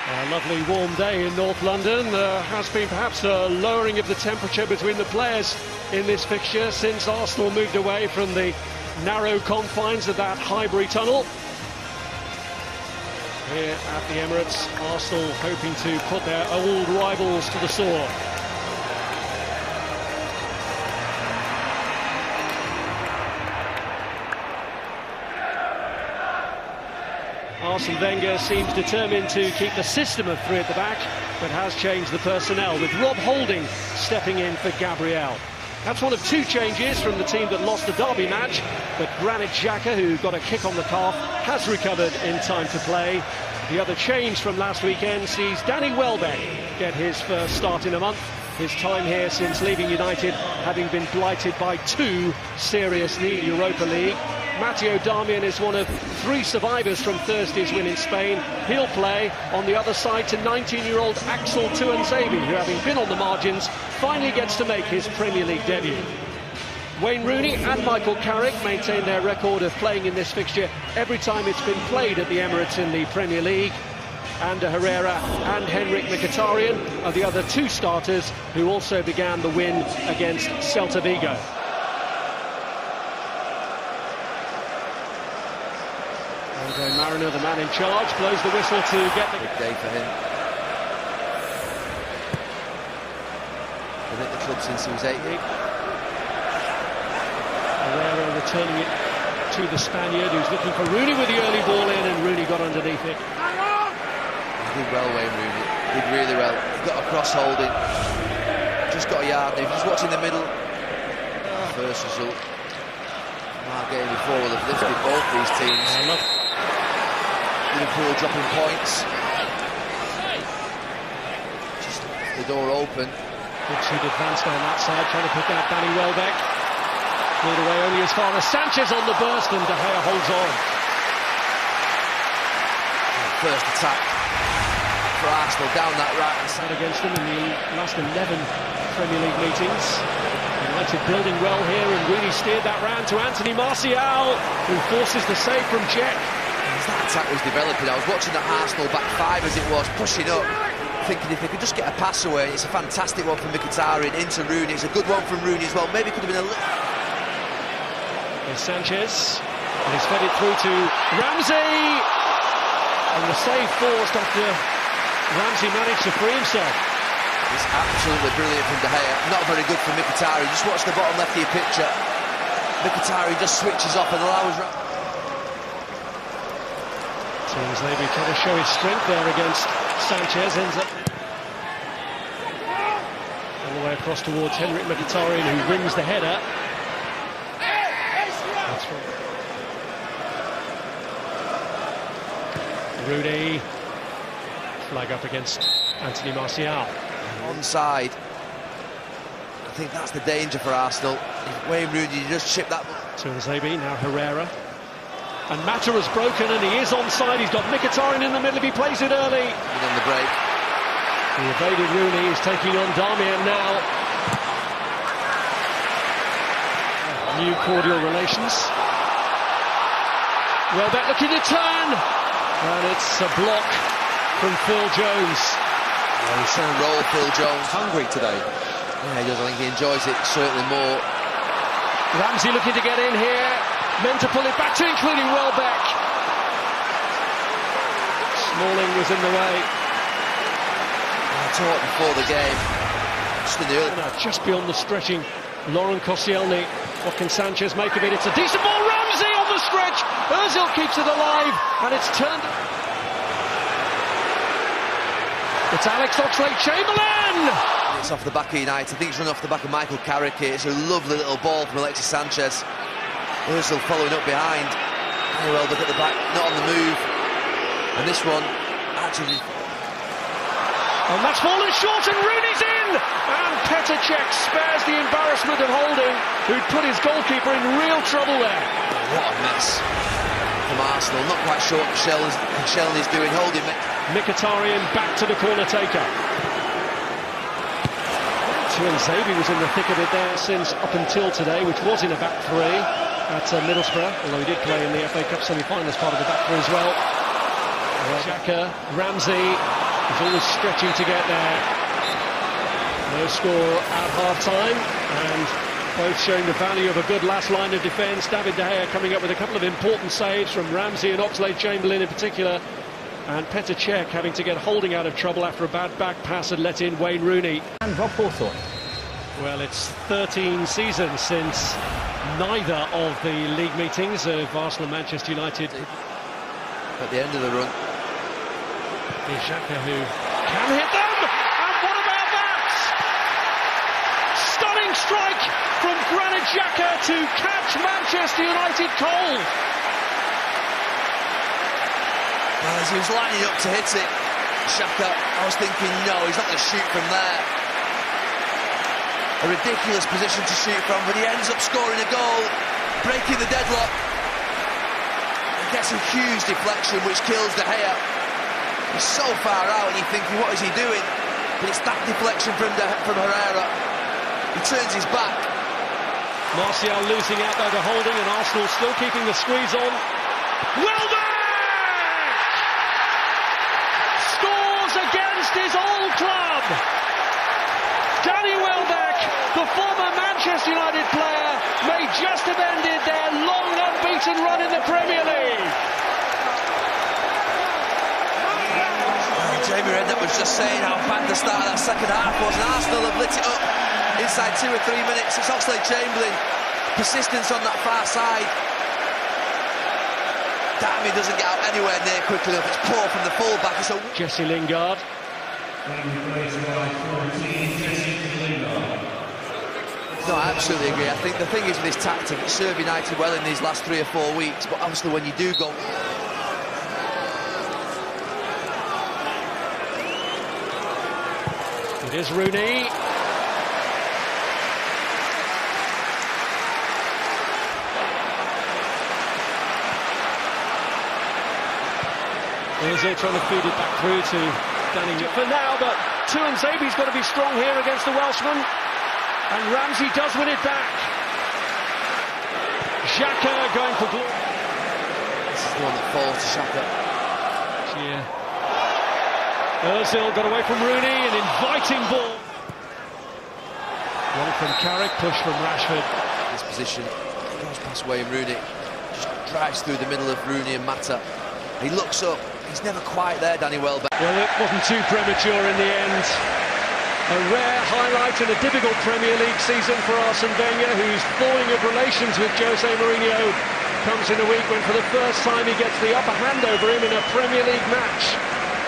A lovely warm day in North London. There has been perhaps a lowering of the temperature between the players in this fixture since Arsenal moved away from the narrow confines of that Highbury tunnel. Here at the Emirates, Arsenal hoping to put their old rivals to the sword. Arsene Wenger seems determined to keep the system of three at the back, but has changed the personnel, with Rob Holding stepping in for Gabriel. That's one of two changes from the team that lost the derby match, but Granit Xhaka, who got a kick on the calf, has recovered in time to play. The other change from last weekend sees Danny Welbeck get his first start in a month. His time here since leaving United having been blighted by two serious knee Europa League. Matteo Darmian is one of three survivors from Thursday's win in Spain. He'll play on the other side to 19-year-old Axel Tuanzebe, who, having been on the margins, finally gets to make his Premier League debut. Wayne Rooney and Michael Carrick maintain their record of playing in this fixture every time it's been played at the Emirates in the Premier League. Ander Herrera and Henrik Mkhitaryan are the other two starters who also began the win against Celta Vigo. Andre Mariner, the man in charge, blows the whistle to get the... Big day for him. Been at the club since he was 8. Herrera returning it to the Spaniard, who's looking for Rooney with the early ball in, and Rooney got underneath it. He did well, Wayne Rooney. Did really well. He got a cross Holding. Just got a yard. If he's watching the middle, first result. Our game before will have lifted both these teams. Liverpool dropping points. Just the door open. Good shoot advance down that side, trying to pick out Danny Welbeck. Cleared away only as far as Sanchez on the burst, and De Gea holds on. First attack for Arsenal down that right side. Against them in the last 11 Premier League meetings. United building well here, and Rooney steered that round to Anthony Martial, who forces the save from Cech. As that attack was developing, I was watching the Arsenal back five as it was, pushing up, thinking if they could just get a pass away. It's a fantastic one from Mkhitaryan into Rooney. It's a good one from Rooney as well. Maybe it could have been a little... There's Sanchez, and he's fed it through to Ramsey, and the save forced after Ramsey managed to free himself. It's absolutely brilliant from De Gea. Not very good for Mkhitaryan. Just watch the bottom left of your picture. Mkhitaryan just switches off and allows... Tuanzebe trying to show his strength there against Sanchez. Ends up all the way across towards Henrik Mkhitaryan, who wins the header. That's right. Rooney. Flag up against Anthony Martial. Onside. I think that's the danger for Arsenal. If Wayne Rooney just chip that... Tuanzebe, now Herrera. And Mata has broken, and he is onside. He's got Mkhitaryan in the middle if he plays it early. Even on the break. He evaded Rooney. He's taking on Darmian now. New cordial relations. Welbeck looking to turn. And it's a block from Phil Jones. Yeah, he's trying to roll Phil Jones. Hungry today. Yeah, he does. I think he enjoys it certainly more. Ramsey looking to get in here. Meant to pull it back to, including Welbeck. Smalling was in the way. I talked before the game. Just in the early... Just beyond the stretching, Laurent Koscielny. What can Sanchez make of it? It's a decent ball. Ramsey on the stretch. Ozil keeps it alive, and it's turned. It's Alex Oxlade-Chamberlain! It's off the back of United. I think it's run off the back of Michael Carrick here. It's a lovely little ball from Alexis Sanchez. Ozil following up behind. Very well, look at the back, not on the move. And this one, actually... And that's fallen short, and Rooney's in! And Petr Cech spares the embarrassment of Holding, who'd put his goalkeeper in real trouble there. What a mess from Arsenal. Not quite sure what Koscielny's doing. Holding... Mkhitaryan back to the corner taker. Tuanzebe was in the thick of it there since up until today, which was in a back three at Middlesbrough, although he did play in the FA Cup semi-final as part of the back three as well. Xhaka, Ramsey, He's always stretching to get there. No score at half-time, and both showing the value of a good last line of defence. David De Gea coming up with a couple of important saves from Ramsey and Oxlade-Chamberlain in particular, and Petr Cech having to get Holding out of trouble after a bad back pass had let in Wayne Rooney. And Rob Hawthorne. Well, it's 13 seasons since neither of the league meetings of Arsenal and Manchester United. At the end of the run. Here's Xhaka who can hit them! And what about that? Stunning strike from Granit Xhaka to catch Manchester United cold. Well, as he was lining up to hit it, Xhaka, I was thinking, no, he's not going to shoot from there. A ridiculous position to shoot from, but he ends up scoring a goal, breaking the deadlock. He gets a huge deflection, which kills De Gea. He's so far out, and you're thinking, what is he doing? But it's that deflection from Herrera. He turns his back. Martial losing out though to Holding, and Arsenal still keeping the squeeze on. Welbeck! Scores against his old club! Danny Welbeck, the former Manchester United player, may just have ended their long unbeaten run in the Premier League. Jamie Redknapp was just saying how bad the start of that second half was, and Arsenal have lit it up inside 2 or 3 minutes. It's Oxlade-Chamberlain, persistence on that far side. Damn, he doesn't get out anywhere near quickly enough. It's poor from the full-back. It's a... Jesse Lingard. No, I absolutely agree. I think the thing is with this tactic, it served United well in these last 3 or 4 weeks, but obviously when you do go... It is Rooney. Ozil trying to feed it back through to Danny for now, but Tuanzebe's got to be strong here against the Welshman, and Ramsey does win it back. Xhaka going for glory. This is the one that falls to Xhaka. Yeah. Ozil got away from Rooney, an inviting ball. One from Carrick, push from Rashford. This position goes past Wayne Rooney, just drives through the middle of Rooney and Mata. He looks up, he's never quite there, Danny Welbeck. Well, it wasn't too premature in the end. A rare highlight in a difficult Premier League season for Arsene Wenger, whose thawing of relations with Jose Mourinho comes in a week when for the first time he gets the upper hand over him in a Premier League match.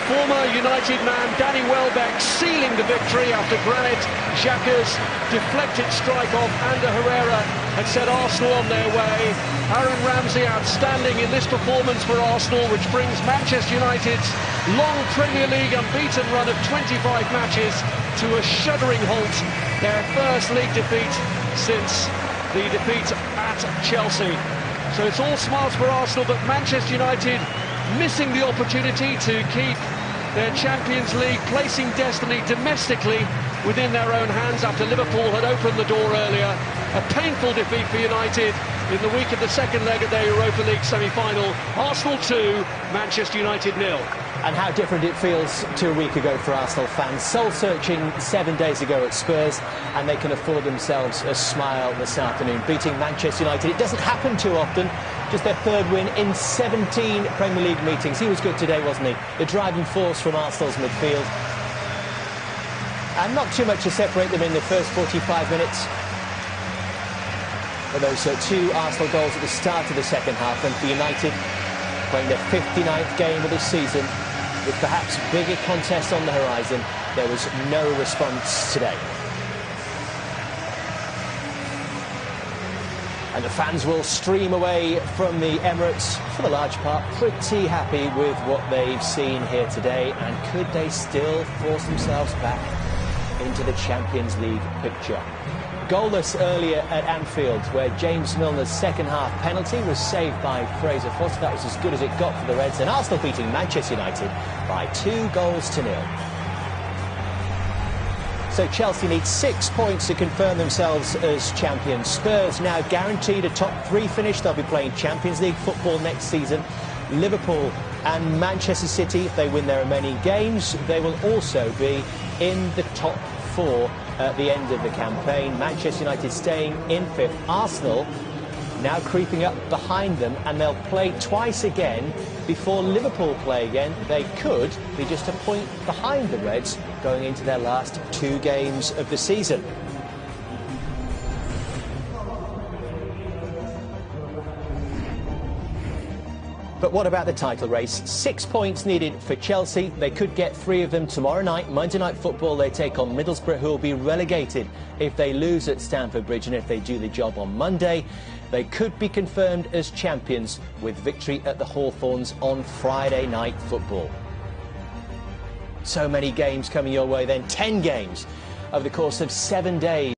Former United man Danny Welbeck sealing the victory after Granit Xhaka's deflected strike off Ander Herrera had set Arsenal on their way. Aaron Ramsey outstanding in this performance for Arsenal, which brings Manchester United's long Premier League unbeaten run of 25 matches to a shuddering halt. Their first league defeat since the defeat at Chelsea. So it's all smiles for Arsenal, but Manchester United missing the opportunity to keep their Champions League placing destiny domestically within their own hands after Liverpool had opened the door earlier. A painful defeat for United in the week of the second leg of their Europa League semi-final. Arsenal 2, Manchester United 0. And how different it feels to a week ago for Arsenal fans. Soul-searching 7 days ago at Spurs, and they can afford themselves a smile this afternoon, beating Manchester United. It doesn't happen too often. Just their third win in 17 Premier League meetings. He was good today, wasn't he? The driving force from Arsenal's midfield. And not too much to separate them in the first 45 minutes. But those 2 Arsenal goals at the start of the second half, and for United, playing their 59th game of the season, with perhaps bigger contests on the horizon, there was no response today. And the fans will stream away from the Emirates, for the large part, pretty happy with what they've seen here today. And could they still force themselves back into the Champions League picture? Goalless earlier at Anfield, where James Milner's second half penalty was saved by Fraser Forster. That was as good as it got for the Reds. And Arsenal beating Manchester United by 2-0. So Chelsea need 6 points to confirm themselves as champions. Spurs now guaranteed a top 3 finish. They'll be playing Champions League football next season. Liverpool And Manchester City, if they win their remaining games, they will also be in the top 4 at the end of the campaign. Manchester United staying in 5th. Arsenal now creeping up behind them, and they'll play twice again before Liverpool play again. They could be just a point behind the Reds going into their last 2 games of the season. But what about the title race? 6 points needed for Chelsea. They could get 3 of them tomorrow night. Monday Night Football, they take on Middlesbrough, who will be relegated if they lose at Stamford Bridge, and if they do the job on Monday, they could be confirmed as champions with victory at the Hawthorns on Friday Night Football. So many games coming your way then. 10 games over the course of 7 days.